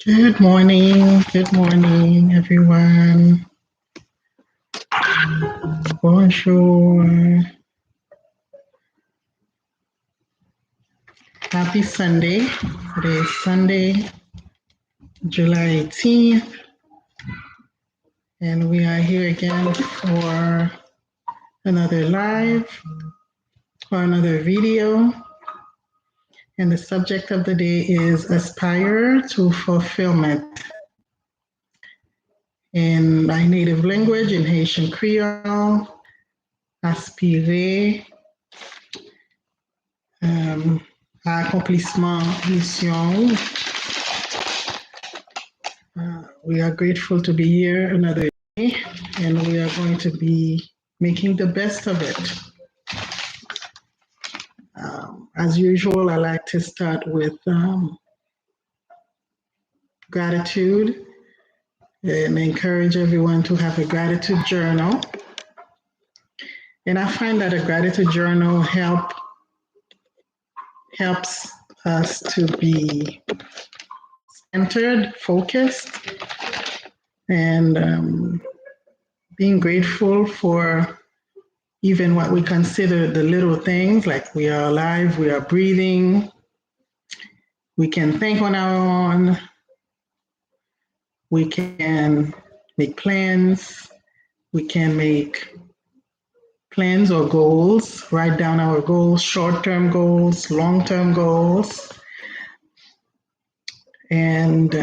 Good morning, everyone. Bonjour. Happy Sunday. Today is Sunday, July 18th, and we are here again for another live or another video. And the subject of the day is Aspire to Fulfillment. In my native language, in Haitian Creole, aspirer à accomplissement mission. We are grateful to be here another day, and we are going to be making the best of it. As usual, I like to start with gratitude and encourage everyone to have a gratitude journal. And I find that a gratitude journal helps us to be centered, focused, and being grateful for even what we consider the little things, like we are alive, we are breathing, we can think on our own, we can make plans, we can make plans or goals, write down our goals, short-term goals, long-term goals. And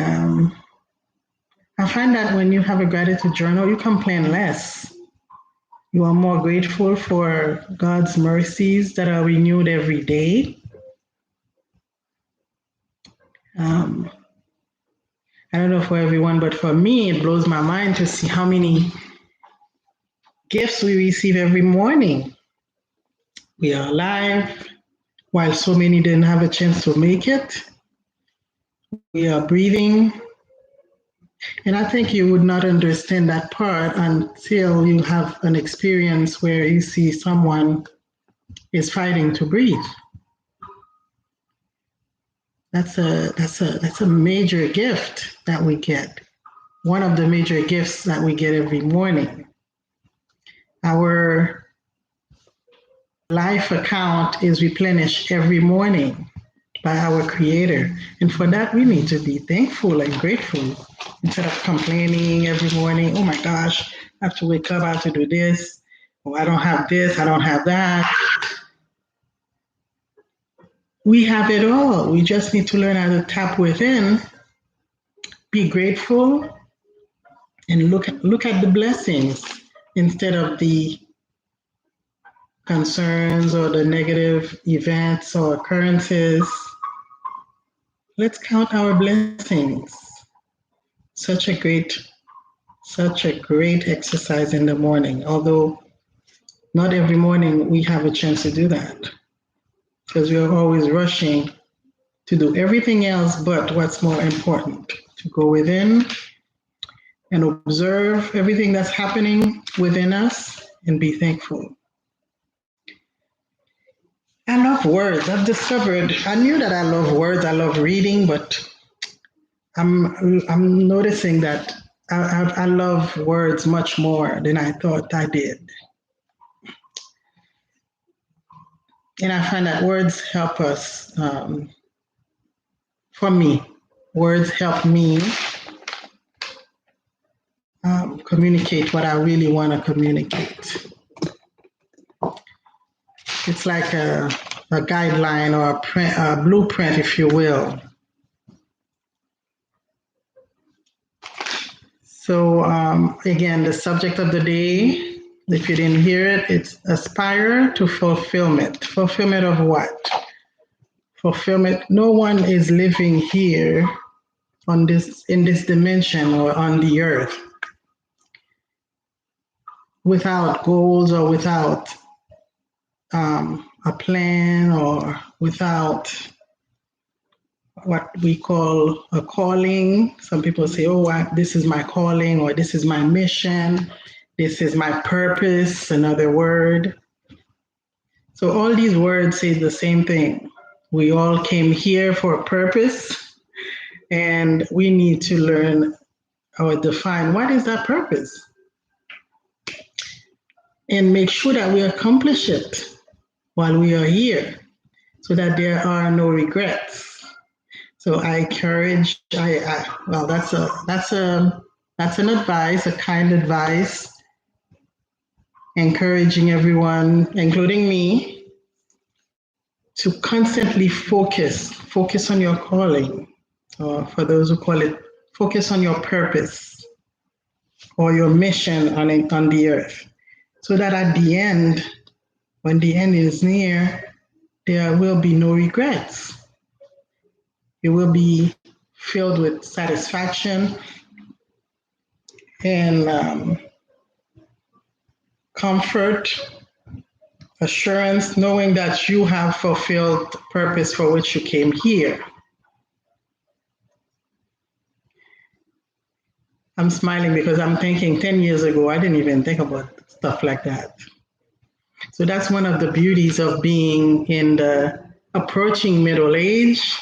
I find that when you have a gratitude journal, you complain less. You are more grateful for God's mercies that are renewed every day. I don't know for everyone, but for me, it blows my mind to see how many gifts we receive every morning. We are alive, while so many didn't have a chance to make it. We are breathing. And I think you would not understand that part until you have an experience where you see someone is fighting to breathe. That's a major gift that we get. One of the major gifts that we get every morning. Our life account is replenished every morning by our Creator. And for that, we need to be thankful and grateful instead of complaining every morning, oh my gosh, I have to wake up, I have to do this, or I don't have this, I don't have that. We have it all. We just need to learn how to tap within, be grateful, and look at the blessings instead of the concerns or the negative events or occurrences. Let's count our blessings. Such a great exercise in the morning, although not every morning we have a chance to do that because we are always rushing to do everything else but what's more important, to go within and observe everything that's happening within us and be thankful. I love words. I've discovered, I knew that I love words, I love reading, but I'm noticing that I love words much more than I thought I did. And I find that words help us, for me, words help me communicate what I really want to communicate. It's like a guideline or a blueprint, if you will. So again, the subject of the day, if you didn't hear it, it's aspire to fulfillment. Fulfillment of what? Fulfillment. No one is living here in this dimension or on the earth without goals or without a plan or without what we call a calling. Some people say, oh, this is my calling, or this is my mission, this is my purpose, another word. So all these words say the same thing. We all came here for a purpose, And we need to learn or define what is that purpose and make sure that we accomplish it while we are here so that there are no regrets. So I encourage, well, that's an advice, a kind advice, encouraging everyone, including me, to constantly focus on your calling, or for those who call it, focus on your purpose or your mission on the earth, so that at the end, when the end is near, there will be no regrets. You will be filled with satisfaction and comfort, assurance, knowing that you have fulfilled the purpose for which you came here. I'm smiling because I'm thinking 10 years ago, I didn't even think about stuff like that. So that's one of the beauties of being in the approaching middle age,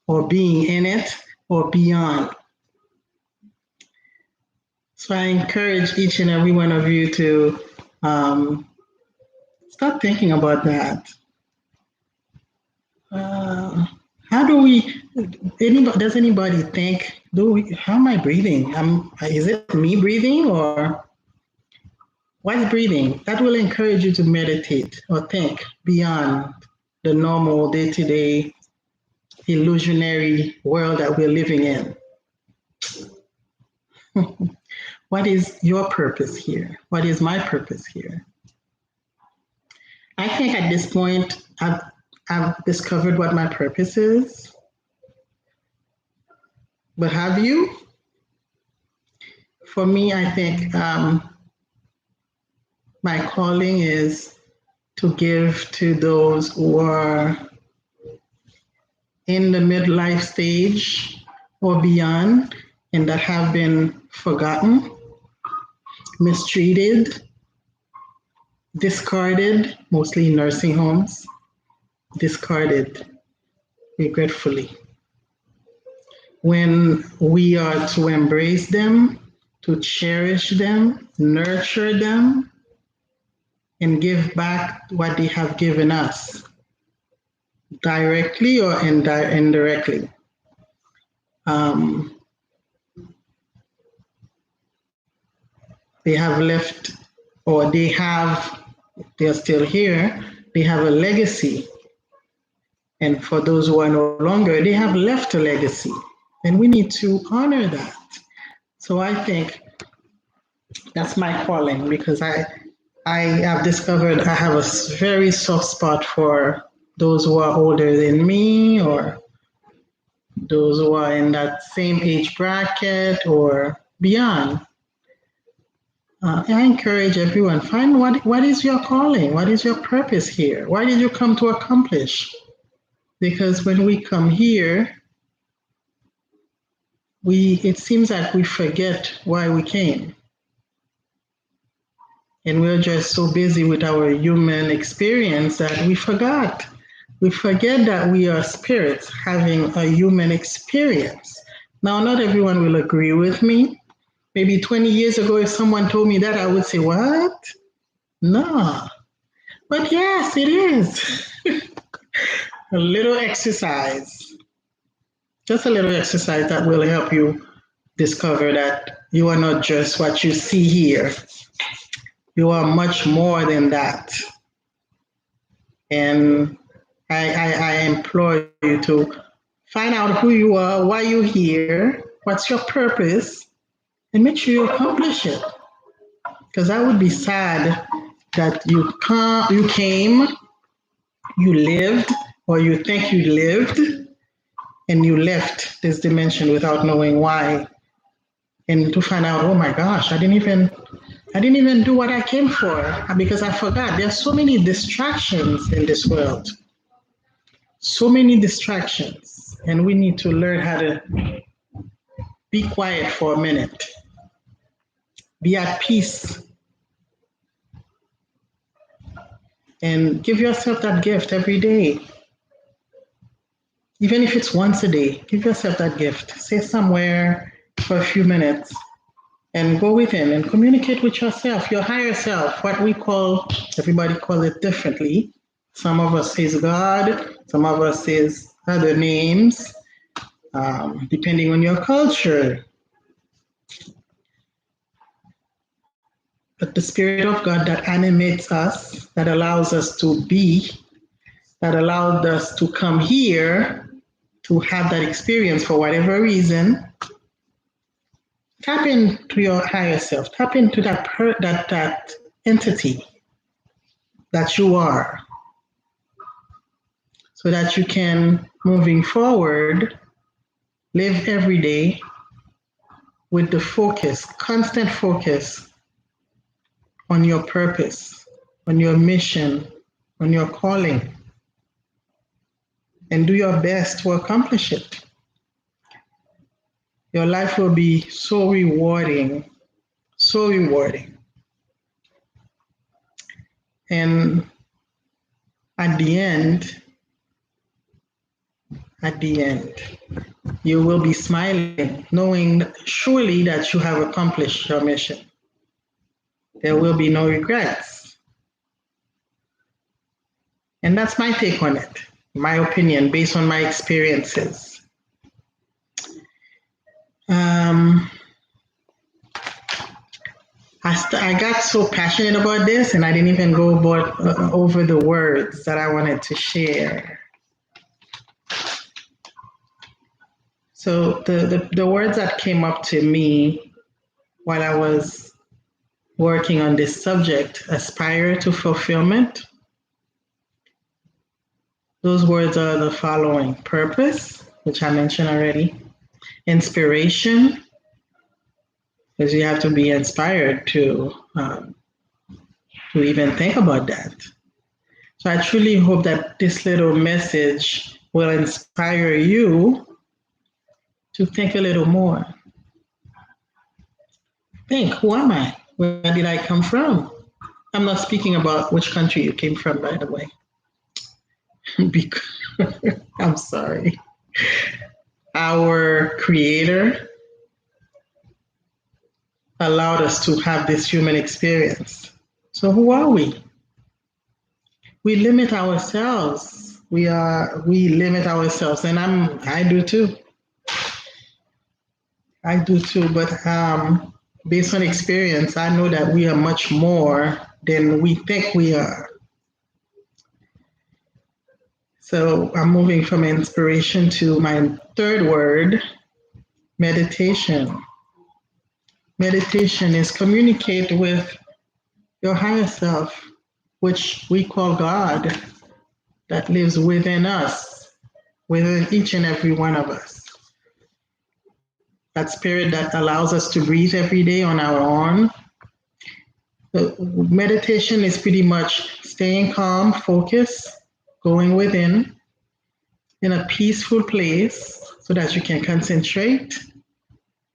or being in it, or beyond. So I encourage each and every one of you to start thinking about that. How do we, does anybody think, how am I breathing? Is it me breathing, or what's breathing? That will encourage you to meditate or think beyond the normal day-to-day illusionary world that we're living in. What is your purpose here? What is my purpose here? I think at this point, I've discovered what my purpose is. But have you? For me, I think my calling is to give to those who are in the midlife stage or beyond, and that have been forgotten, mistreated, discarded, mostly in nursing homes, discarded regretfully. When we are to embrace them, to cherish them, nurture them, and give back what they have given us, directly or indirectly. They have left, or they're still here, they have a legacy. And for those who are no longer, they have left a legacy. And we need to honor that. So I think that's my calling, because I have discovered I have a very soft spot for those who are older than me, or those who are in that same age bracket or beyond. I encourage everyone, find what is your calling? What is your purpose here? Why did you come to accomplish? Because when we come here, it seems like we forget why we came. And we're just so busy with our human experience that we forgot. We forget that we are spirits having a human experience. Now, not everyone will agree with me. Maybe 20 years ago, if someone told me that, I would say, what? No. But yes, it is. A little exercise. Just a little exercise that will help you discover that you are not just what you see here. You are much more than that. And I implore you to find out who you are, why you're here, what's your purpose, and make sure you accomplish it. Because I would be sad that you came, you lived, or you think you lived, and you left this dimension without knowing why. And to find out, oh my gosh, I didn't even do what I came for, because I forgot. There are so many distractions in this world. So many distractions. And we need to learn how to be quiet for a minute. Be at peace. And give yourself that gift every day. Even if it's once a day, give yourself that gift. Stay somewhere for a few minutes and go within and communicate with yourself, your higher self, what we call, everybody call it differently. Some of us says God, some of us says other names, depending on your culture. But the Spirit of God that animates us, that allows us to be, that allowed us to come here to have that experience for whatever reason, tap into your higher self, tap into that entity that you are, so that you can, moving forward, live every day with the focus, constant focus on your purpose, on your mission, on your calling, and do your best to accomplish it. Your life will be so rewarding, so rewarding. And at the end, you will be smiling, knowing surely that you have accomplished your mission. There will be no regrets. And that's my take on it, my opinion, based on my experiences. I got so passionate about this, and I didn't even go over the words that I wanted to share. So the words that came up to me while I was working on this subject, aspire to fulfillment. Those words are the following: purpose, which I mentioned already, inspiration, because you have to be inspired to even think about that. So I truly hope that this little message will inspire you to think a little more. Think, who am I? Where did I come from? I'm not speaking about which country you came from, by the way. I'm sorry. Our Creator allowed us to have this human experience. So who are we? We limit ourselves. We limit ourselves, and I do too. But based on experience, I know that we are much more than we think we are. So I'm moving from inspiration to my third word, meditation. Meditation is communicate with your higher self, which we call God, that lives within us, within each and every one of us. That spirit that allows us to breathe every day on our own. Meditation is pretty much staying calm, focus, going within in a peaceful place so that you can concentrate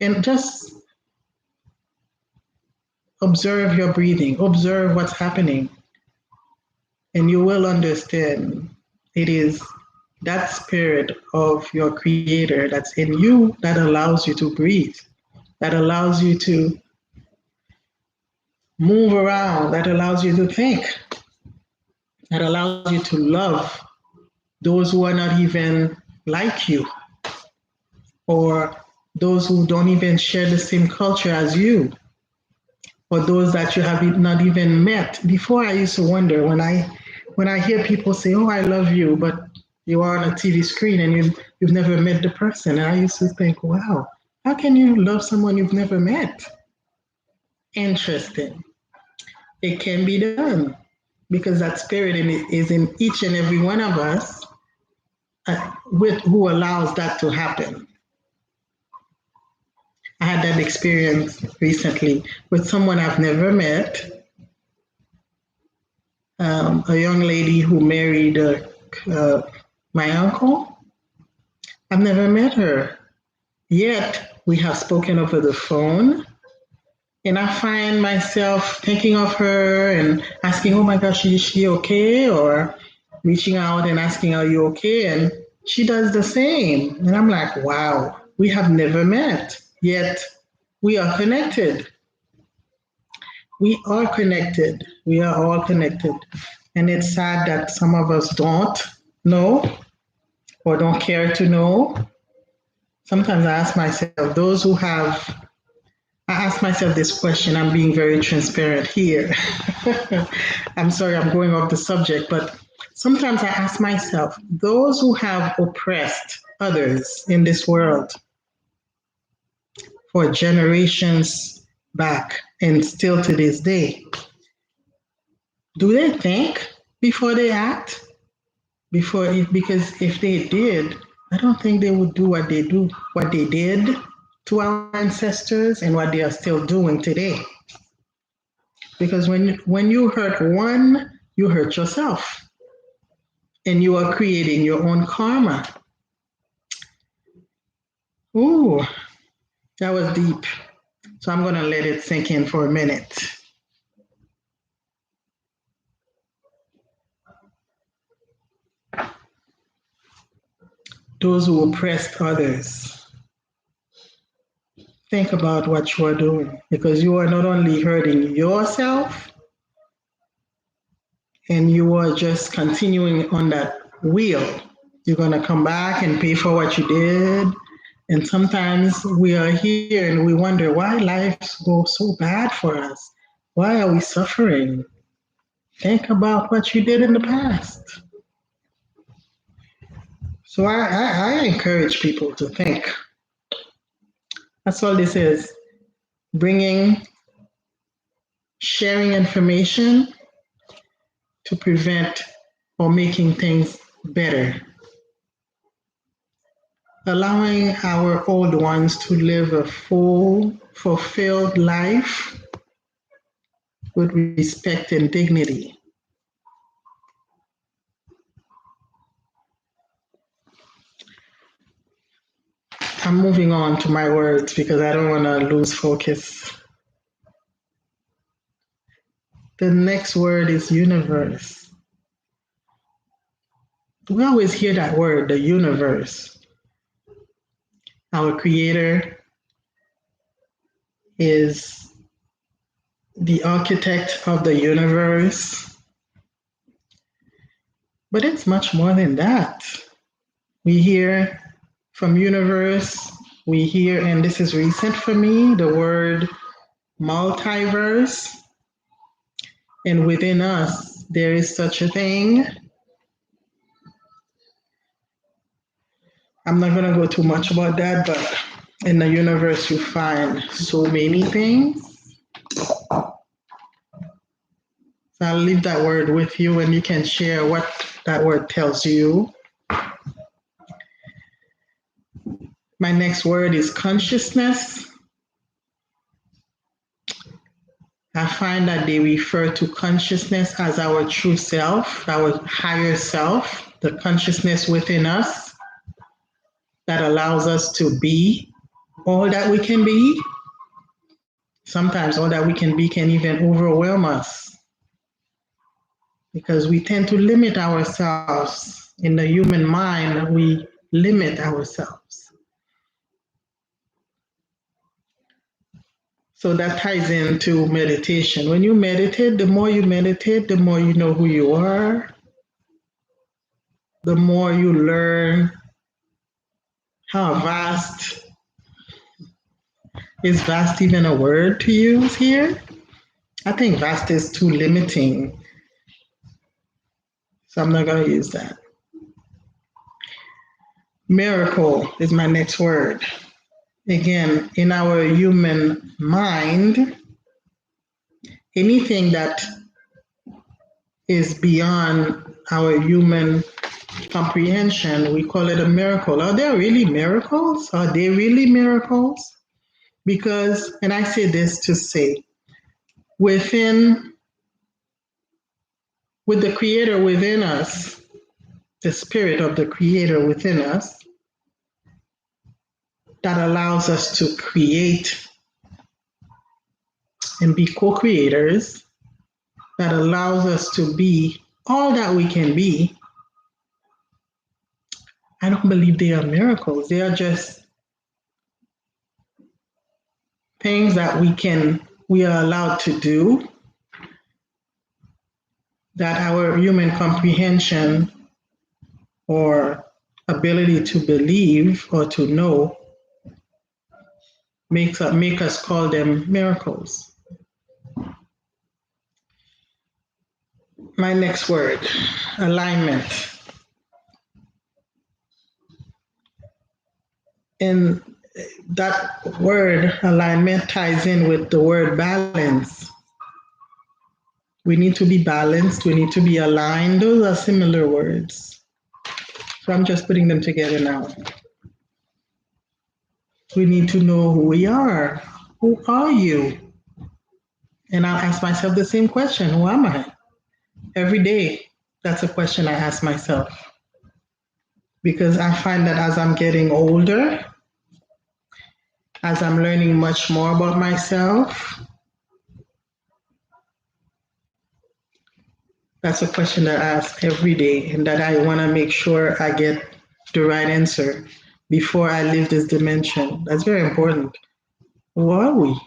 and just observe your breathing, observe what's happening, and you will understand it is that spirit of your Creator that's in you that allows you to breathe, that allows you to move around, that allows you to think, that allows you to love those who are not even like you, or those who don't even share the same culture as you, or those that you have not even met. Before, I used to wonder when I hear people say, "Oh, I love you," but you are on a TV screen and you've never met the person. And I used to think, wow, how can you love someone you've never met? Interesting. It can be done because that spirit is in each and every one of us, with who allows that to happen. I had that experience recently with someone I've never met, a young lady who married my uncle. I've never met her, yet we have spoken over the phone. And I find myself thinking of her and asking, oh my gosh, is she okay? Or reaching out and asking, are you okay? And she does the same. And I'm like, wow, we have never met, yet we are connected. We are connected. We are all connected. And it's sad that some of us don't know or don't care to know. Sometimes I ask myself, I ask myself this question. I'm being very transparent here. I'm sorry, I'm going off the subject, but sometimes I ask myself, those who have oppressed others in this world for generations back and still to this day, do they think before they act? Because if they did, I don't think they would do what they did to our ancestors and what they are still doing today. Because when you hurt one, you hurt yourself and you are creating your own karma. Ooh, that was deep. So I'm going to let it sink in for a minute. Those who oppressed others, think about what you are doing because you are not only hurting yourself and you are just continuing on that wheel. You're going to come back and pay for what you did. And sometimes we are here and we wonder why lives go so bad for us. Why are we suffering? Think about what you did in the past. So I encourage people to think. That's all this is. Bringing, sharing information to prevent or making things better. Allowing our old ones to live a full, fulfilled life with respect and dignity. I'm moving on to my words because I don't want to lose focus. The next word is universe. We always hear that word, the universe. Our creator is the architect of the universe. But it's much more than that. We hear from universe, we hear, and this is recent for me, the word multiverse. And within us, there is such a thing. I'm not going to go too much about that, but in the universe, you find so many things. So I'll leave that word with you and you can share what that word tells you. My next word is consciousness. I find that they refer to consciousness as our true self, our higher self, the consciousness within us that allows us to be all that we can be. Sometimes all that we can be can even overwhelm us because we tend to limit ourselves. In the human mind, we limit ourselves. So that ties into meditation. When you meditate, the more you meditate, the more you know who you are, the more you learn how vast. Is vast even a word to use here? I think vast is too limiting, so I'm not going to use that. Miracle is my next word. Again, in our human mind, anything that is beyond our human comprehension, we call it a miracle. Are there really miracles? Are they really miracles? Because, and I say this to say, with the creator within us, the spirit of the creator within us, that allows us to create and be co-creators, that allows us to be all that we can be, I don't believe they are miracles. They are just things that we are allowed to do that our human comprehension or ability to believe or to know make us call them miracles. My next word, alignment. And that word alignment ties in with the word balance. We need to be balanced. We need to be aligned. Those are similar words. So I'm just putting them together now. We need to know who we are. Who are you? And I'll ask myself the same question. Who am I? Every day, that's a question I ask myself. Because I find that as I'm getting older, as I'm learning much more about myself, that's a question that I ask every day and that I want to make sure I get the right answer before I leave this dimension. That's very important. Who are we?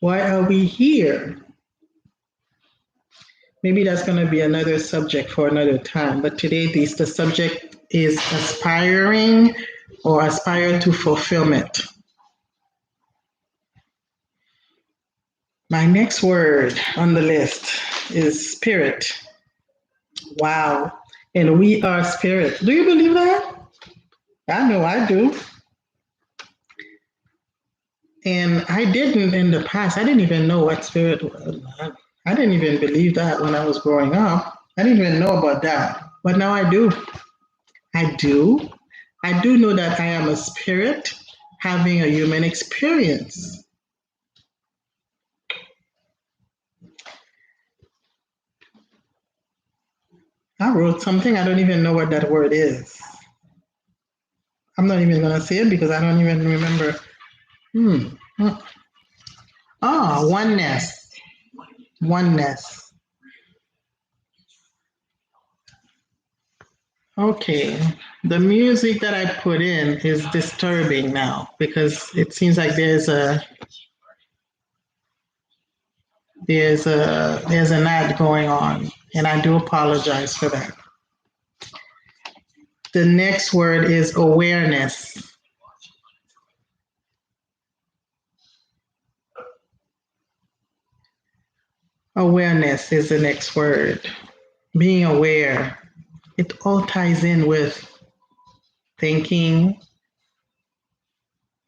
Why are we here? Maybe that's going to be another subject for another time. But today, the subject is aspiring or aspire to fulfillment. My next word on the list is spirit. Wow. And we are spirit. Do you believe that? I know I do. And I didn't in the past. I didn't even know what spirit was. I didn't even believe that when I was growing up. I didn't even know about that. But now I do. I do. I do know that I am a spirit having a human experience. I wrote something. I don't even know what that word is. I'm not even going to say it because I don't even remember. Oh, oneness. Oneness. Okay. The music that I put in is disturbing now because it seems like there's an ad going on, and I do apologize for that. The next word is awareness. Awareness is the next word. Being aware. It all ties in with thinking,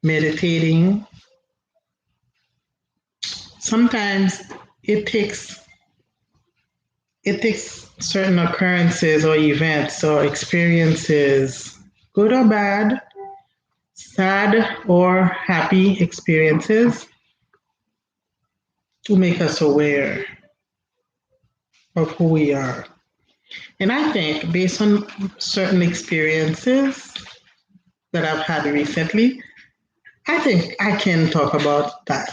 meditating. Sometimes it takes certain occurrences or events or experiences, good or bad, sad or happy experiences, to make us aware of who we are. And I think based on certain experiences that I've had recently, I think I can talk about that.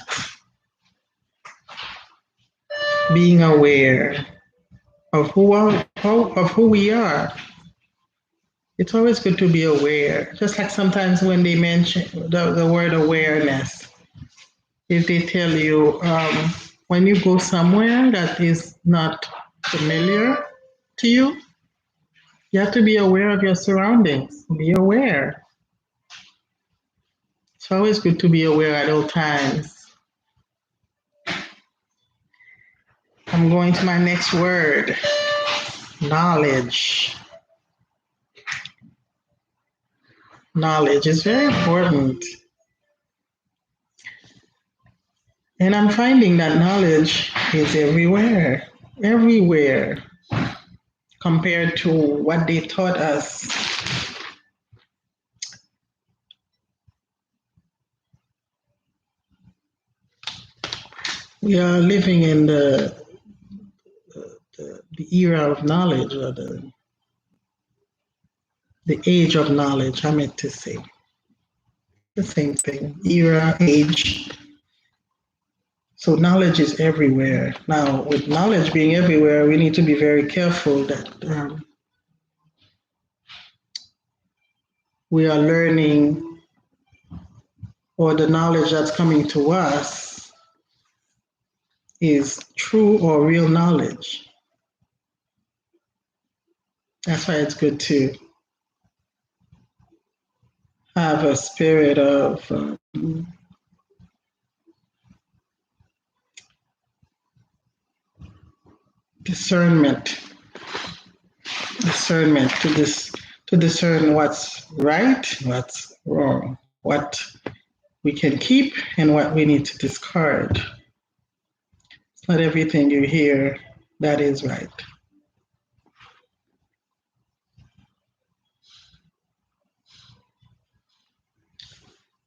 Being aware of who we are. It's always good to be aware. Just like sometimes when they mention the word awareness, if they tell you when you go somewhere that is not familiar to you, you have to be aware of your surroundings. Be aware. It's always good to be aware at all times. I'm going to my next word, knowledge. Knowledge is very important. And I'm finding that knowledge is everywhere, everywhere, compared to what they taught us. We are living in the era of knowledge, or the age of knowledge, I meant to say. The same thing, era, age. So knowledge is everywhere. Now, with knowledge being everywhere, we need to be very careful that we are learning or the knowledge that's coming to us is true or real knowledge. That's why it's good to have a spirit of discernment to discern what's right, what's wrong, what we can keep and what we need to discard. It's not everything you hear that is right.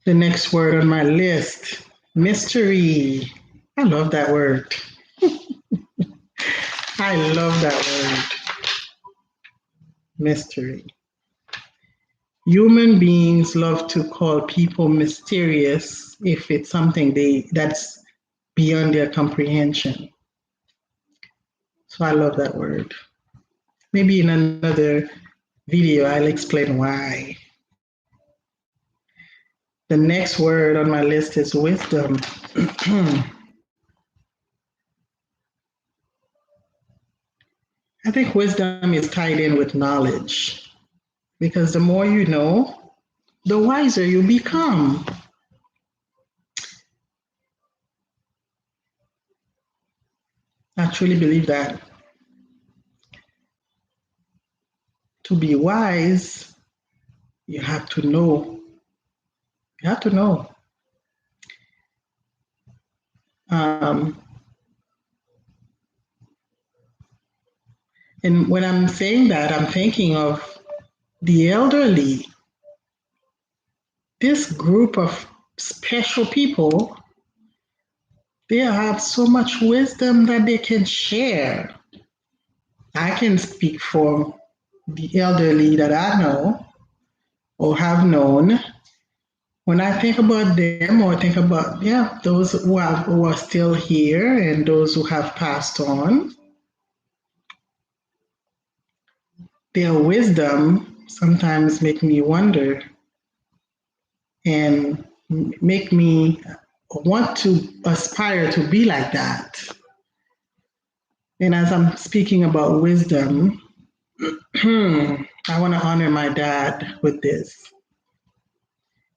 The next word on my list, mystery. I love that word. I love that word, mystery. Human beings love to call people mysterious if it's something that's beyond their comprehension. So I love that word. Maybe in another video I'll explain why. The next word on my list is wisdom. I think wisdom is tied in with knowledge because the more you know, the wiser you become. I truly believe that. To be wise, you have to know. You have to know. And when I'm saying that, I'm thinking of the elderly. This group of special people, they have so much wisdom that they can share. I can speak for the elderly that I know or have known. When I think about them or think about, those who are still here and those who have passed on, their wisdom sometimes make me wonder and make me want to aspire to be like that. And as I'm speaking about wisdom, I want to honor my dad with this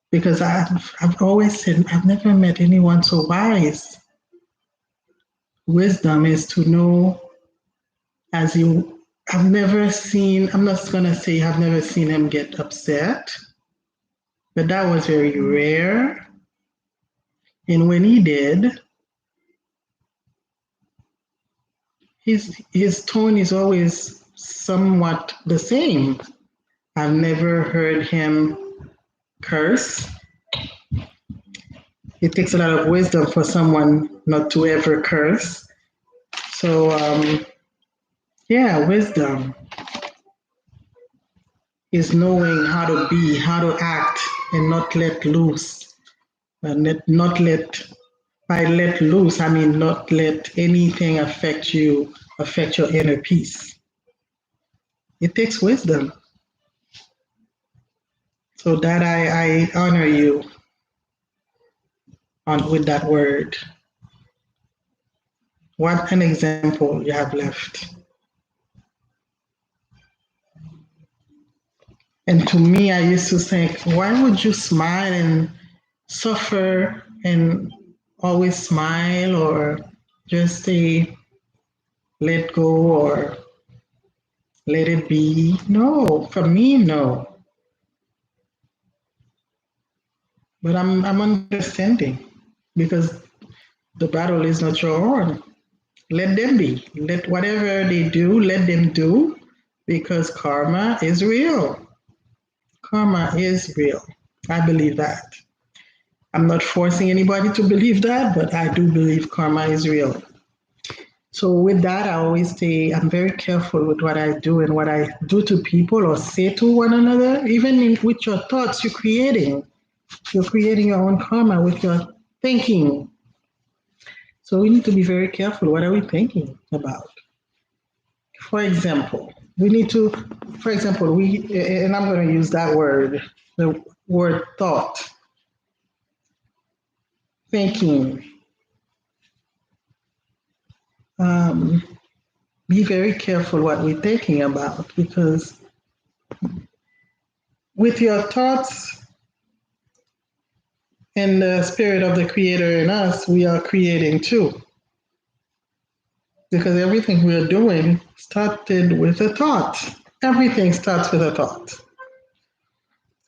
because I've always said I've never met anyone so wise. Wisdom is to know as you. I'm not going to say I've never seen him get upset, but that was very rare. And when he did, his tone is always somewhat the same. I've never heard him curse. It takes a lot of wisdom for someone not to ever curse. So, wisdom is knowing how to be, how to act, and not let loose. And not let, by let loose, I mean not let anything affect you, affect your inner peace. It takes wisdom. So that I honor you with that word. What an example you have left. And to me, I used to think, why would you smile and suffer and always smile or just say, let go or let it be? No, for me, no. But I'm understanding because the battle is not your own. Let them be. Let whatever they do, let them do because karma is real. Karma is real. I believe that. I'm not forcing anybody to believe that, but I do believe karma is real. So with that, I always say I'm very careful with what I do and what I do to people or say to one another. Even with your thoughts, you're creating your own karma with your thinking. So we need to be very careful. What are we thinking about? For example, We need to, for example, and I'm going to use that word, the word thought, thinking. Um, be very careful what we're thinking about, because with your thoughts and the spirit of the creator in us, we are creating too. Because everything we're doing started with a thought. Everything starts with a thought.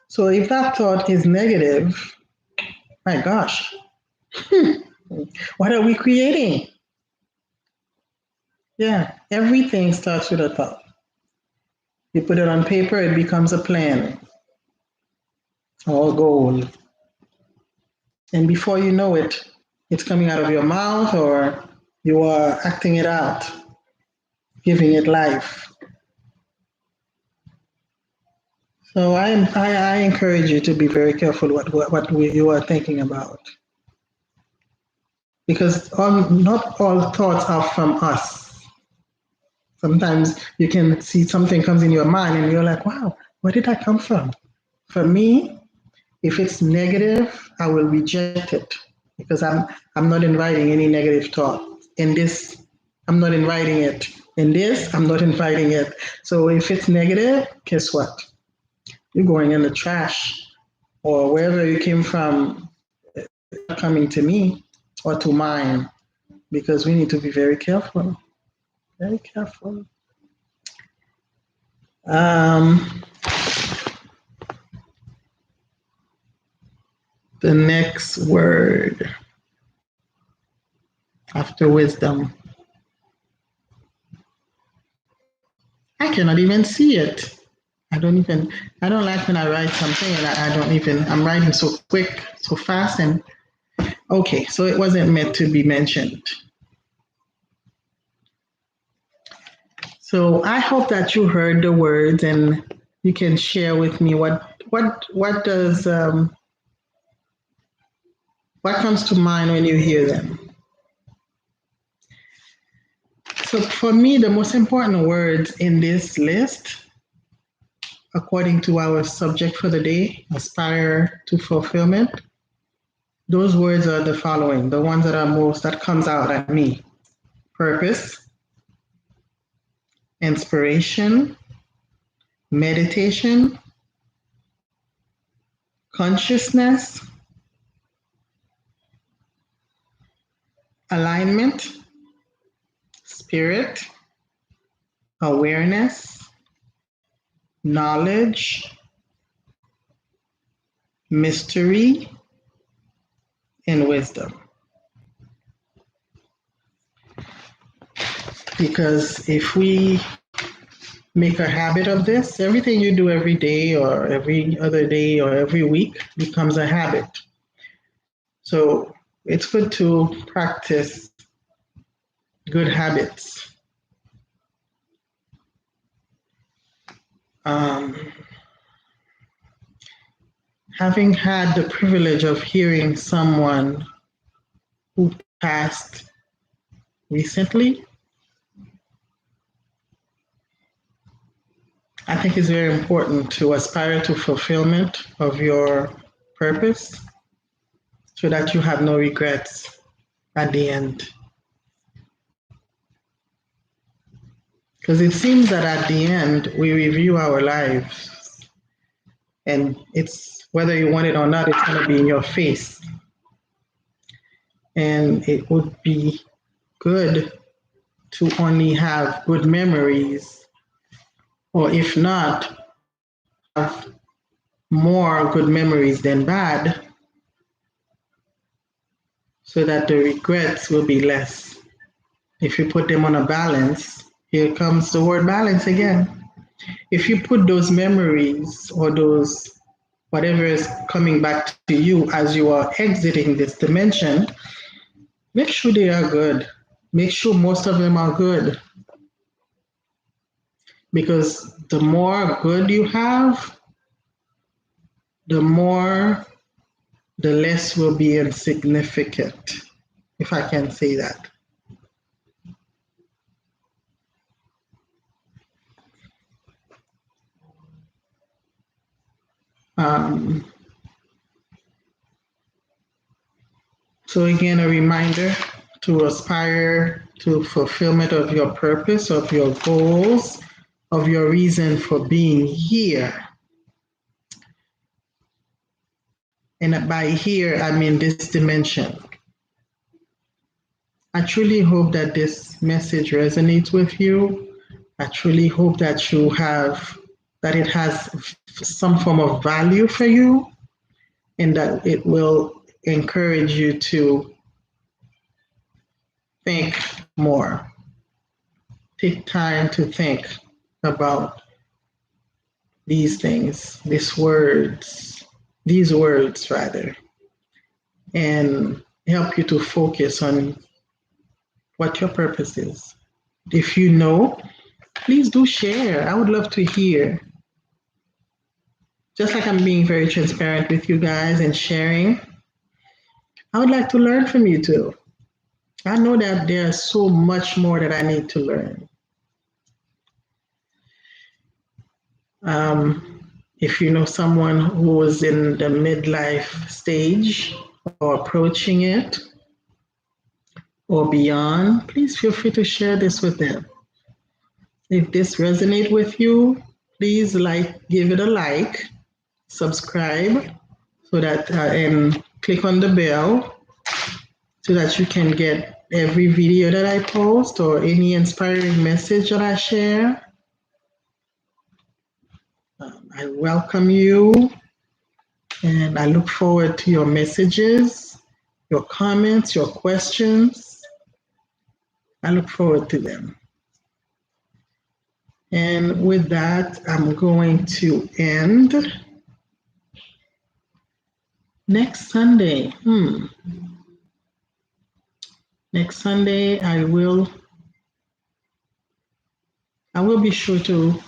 So if that thought is negative, my gosh, what are we creating? Yeah, everything starts with a thought. You put it on paper, it becomes a plan or a goal. And before you know it, it's coming out of your mouth or you are acting it out, giving it life. So I encourage you to be very careful you are thinking about. Because not all thoughts are from us. Sometimes you can see something comes in your mind and you're like, wow, where did that come from? For me, if it's negative, I will reject it because I'm not inviting any negative thought. In this, I'm not inviting it. In this, I'm not inviting it. So if it's negative, guess what? You're going in the trash or wherever you came from, coming to me or to mine, because we need to be very careful. Very careful. Um, the next word after wisdom. I cannot even see it. I don't like when I write something and I don't even, I'm writing so quick, so fast. And okay, so it wasn't meant to be mentioned. So I hope that you heard the words and you can share with me what does, what comes to mind when you hear them. So for me, the most important words in this list, according to our subject for the day, aspire to fulfillment, those words are the following, the ones that comes out at me. Purpose, inspiration, meditation, consciousness, alignment, spirit, awareness, knowledge, mystery, and wisdom. Because if we make a habit of this, everything you do every day or every other day or every week becomes a habit. So it's good to practice good habits. Um, having had the privilege of hearing someone who passed recently, I think it's very important to aspire to fulfillment of your purpose so that you have no regrets at the end. Because it seems that at the end, we review our lives and it's whether you want it or not, it's going to be in your face. And it would be good to only have good memories, or if not, have more good memories than bad, so that the regrets will be less. If you put them on a balance, here comes the word balance again. If you put those memories or those whatever is coming back to you as you are exiting this dimension, make sure they are good. Make sure most of them are good. Because the more good you have, the less will be insignificant, if I can say that. So again, a reminder to aspire to fulfillment of your purpose, of your goals, of your reason for being here. And by here, I mean this dimension. I truly hope that this message resonates with you. I truly hope that that it has some form of value for you and that it will encourage you to think more. Take time to think about these things, these words rather, and help you to focus on what your purpose is. If you know, please do share. I would love to hear. Just like I'm being very transparent with you guys and sharing, I would like to learn from you too. I know that there's so much more that I need to learn. If you know someone who is in the midlife stage or approaching it or beyond, please feel free to share this with them. If this resonates with you, please give it a like, subscribe, so that and click on the bell so that you can get every video that I post or any inspiring message that I share. I welcome you and I look forward to your messages, your comments, your questions. I look forward to them. And with that, I'm going to end. Next Sunday, next Sunday, I will be sure to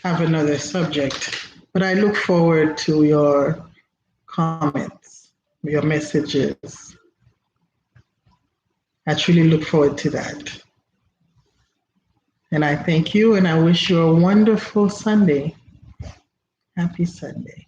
have another subject, but I look forward to your comments, your messages. I truly look forward to that. And I thank you and I wish you a wonderful Sunday. Happy Sunday.